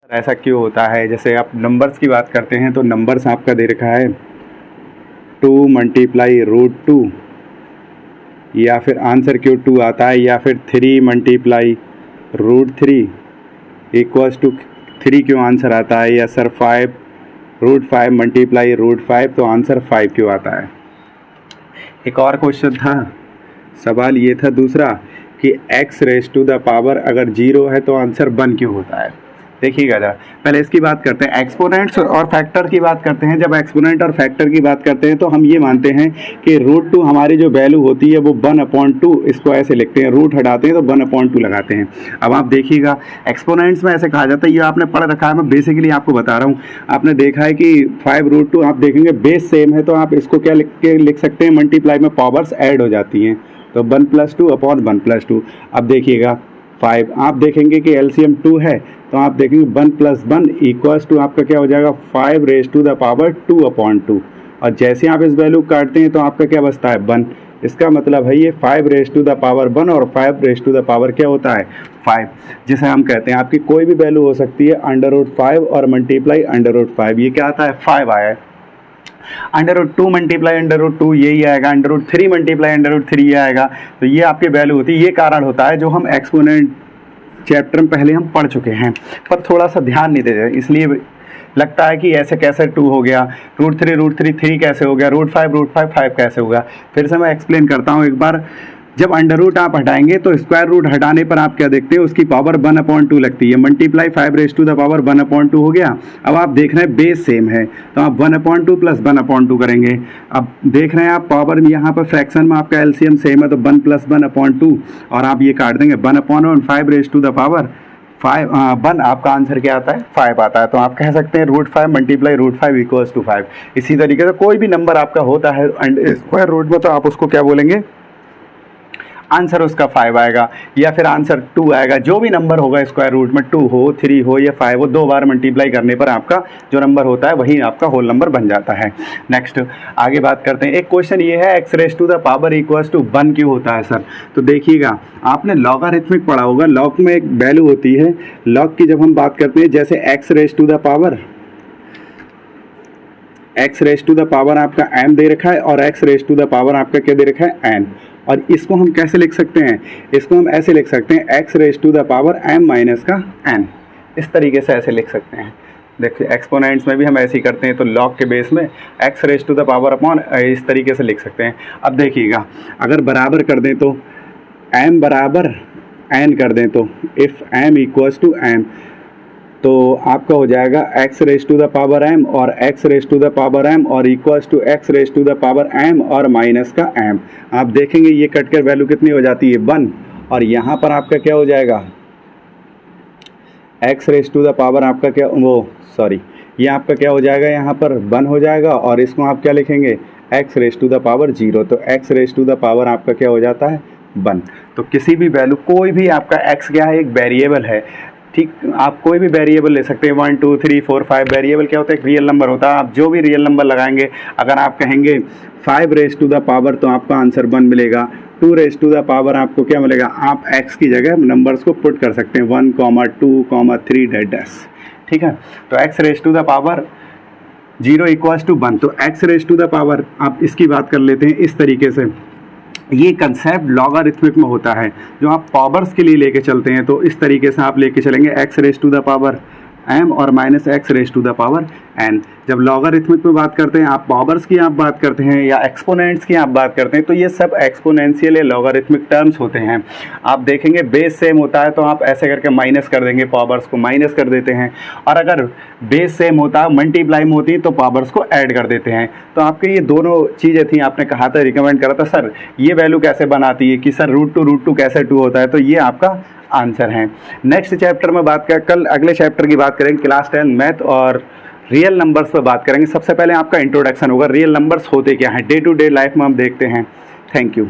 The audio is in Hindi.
ऐसा क्यों होता है? जैसे आप नंबर्स की बात करते हैं तो नंबर्स आपका दे रखा है 2 मल्टीप्लाई √2, या फिर आंसर क्यों 2 आता है, या फिर 3 मल्टीप्लाई √3 इक्वल्स टू 3 क्यों आंसर आता है, या सर 5 √5 मल्टीप्लाई √5 तो आंसर 5 क्यों आता है। एक और क्वेश्चन था, सवाल ये था दूसरा कि x⁻⁴ अगर 0 है तो आंसर 1 क्यों होता है। देखिएगा जरा, पहले इसकी बात करते हैं, एक्सपोनेंट्स और फैक्टर की बात करते हैं। जब एक्सपोनेंट और फैक्टर की बात करते हैं तो हम ये मानते हैं कि √2 हमारी जो वैल्यू होती है वो 1/2, इसको ऐसे लिखते हैं, रूट हटाते हैं तो 1/2 लगाते हैं। अब आप देखिएगा एक्सपोनेंट्स में ऐसे कहा जाता है, ये आपने पढ़ रखा है, मैं बेसिकली आपको बता रहा हूँ। आपने देखा है कि 5√2 आप देखेंगे बेस सेम है तो आप इसको क्या लिख सकते हैं, मल्टीप्लाई में पावर्स ऐड हो जाती हैं तो 1+2/1+2। अब देखिएगा 5, आप देखेंगे कि एलसीएम 2 है तो आप देखेंगे 1+1 इक्वल्स टू आपका क्या हो जाएगा 5⁻²2/2। और जैसे आप इस वैल्यू काटते हैं तो आपका क्या बचता है 1। इसका मतलब है ये 5⁻1 और 5⁻ क्या होता है 5, जिसे हम कहते हैं आपकी कोई भी वैल्यू हो सकती है √5 और मल्टीप्लाई √5, ये क्या आता है 5 आया है। √2 मल्टीप्लाई √2 यही आएगा, √3 मल्टीप्लाई √3 ये आएगा। तो ये आपकी वैल्यू होती है। ये कारण होता है जो हम एक्सपोनेंट चैप्टर में पहले हम पढ़ चुके हैं, पर थोड़ा सा ध्यान नहीं देते, इसलिए लगता है कि ऐसे कैसे 2 हो गया, √3 3 कैसे हो गया, √5 5 कैसे होगा। फिर से मैं एक्सप्लेन करता हूँ एक बार। जब अंडर आप हटाएंगे तो स्क्वायर रूट हटाने पर आप क्या देखते हैं, उसकी पावर 1/2 लगती है, मल्टीप्लाई 5⁻1/2 हो गया। अब आप देख रहे हैं बेस सेम है तो आप 1/2 + 1/2 करेंगे। अब देख रहे हैं आप पावर में यहाँ पर फ्रैक्शन में आपका एलसीएम सेम है तो 1 + 1/2 और आप ये काट देंगे 1/1 5⁻1 आपका आंसर क्या आता है 5 आता है। तो आप कह सकते हैं √5 मल्टीप्लाई √5 इक्वल्स टू 5। इसी तरीके से कोई भी नंबर आपका होता है स्क्वायर रूट में तो आप उसको क्या बोलेंगे, आंसर उसका 5 आएगा या फिर आंसर 2 आएगा। जो भी नंबर होगा स्क्वायर रूट में 2 हो 3 हो या 5 हो, 2 बार मल्टीप्लाई करने पर आपका जो नंबर होता है वही आपका होल नंबर बन जाता है। नेक्स्ट आगे बात करते हैं। एक क्वेश्चन ये है x⁻⁴ इक्वल्स टू 1 क्यों होता है सर। तो देखिएगा आपने लॉगरिथमिक पढ़ा होगा, लॉग में एक वैल्यू होती है, लॉग की जब हम बात करते हैं जैसे x⁻⁴ आपका m दे रखा है और x⁻⁴ आपका क्या दे रखा है n। और इसको हम कैसे लिख सकते हैं, इसको हम ऐसे लिख सकते हैं x⁻m-n, इस तरीके से ऐसे लिख सकते हैं। देखिए एक्सपोनेंट्स में भी हम ऐसे ही करते हैं तो लॉग के बेस में x⁻⁴ इस तरीके से लिख सकते हैं। अब देखिएगा अगर बराबर कर दें तो m बराबर n कर दें तो if m equals to m तो आपका हो जाएगा x⁻m और x⁻m और इक्वल्स टू x⁻m और माइनस का m। आप देखेंगे ये कट कर वैल्यू कितनी हो जाती है 1 और यहाँ पर आपका क्या हो जाएगा x⁻ आपका क्या ये आपका क्या हो जाएगा, यहाँ पर 1 हो जाएगा और इसको आप क्या लिखेंगे x⁻0। तो x⁻ आपका क्या हो जाता है 1। तो किसी भी वैल्यू कोई भी आपका x क्या है, एक वेरिएबल है, ठीक, आप कोई भी वेरिएबल ले सकते हैं। 1 2 3 4 5 वेरिएबल क्या होता है, एक रियल नंबर होता है। आप जो भी रियल नंबर लगाएंगे, अगर आप कहेंगे 5⁻⁴ तो आपका आंसर 1 मिलेगा। 2⁻⁴ आपको क्या मिलेगा, आप x की जगह नंबर्स को पुट कर सकते हैं 1, 2, 3 डैश, ठीक है। तो x⁻⁴ 0 इक्वल्स टू 1। तो x⁻⁴ आप इसकी बात कर लेते हैं इस तरीके से। ये कंसेप्ट लॉगरिथमिक में होता है, जो आप पावर्स के लिए लेके चलते हैं तो इस तरीके से आप लेके चलेंगे x⁻m और माइनस x⁻n। जब लॉगरिथमिक में बात करते हैं, आप पावर्स की आप बात करते हैं या एक्सपोनेंट्स की आप बात करते हैं, तो ये सब एक्सपोनेंशियल या लॉगरिथमिक टर्म्स होते हैं। आप देखेंगे बेस सेम होता है तो आप ऐसे करके माइनस कर देंगे, पावर्स को माइनस कर देते हैं, और अगर बेस सेम होता है मल्टीप्लाई में होती है तो पावर्स को ऐड कर देते हैं। तो आपके ये दोनों चीज़ें थी, आपने कहा था, रिकमेंड करा था सर ये वैल्यू कैसे बनाती है कि सर √2 कैसे 2 होता है, तो ये आपका आंसर है। नेक्स्ट चैप्टर में बात कर, कल अगले चैप्टर की बात करेंगे, क्लास 10 मैथ और रियल नंबर्स पर बात करेंगे। सबसे पहले आपका इंट्रोडक्शन होगा, रियल नंबर्स होते क्या हैं, डे टू डे लाइफ में हम देखते हैं। Thank you.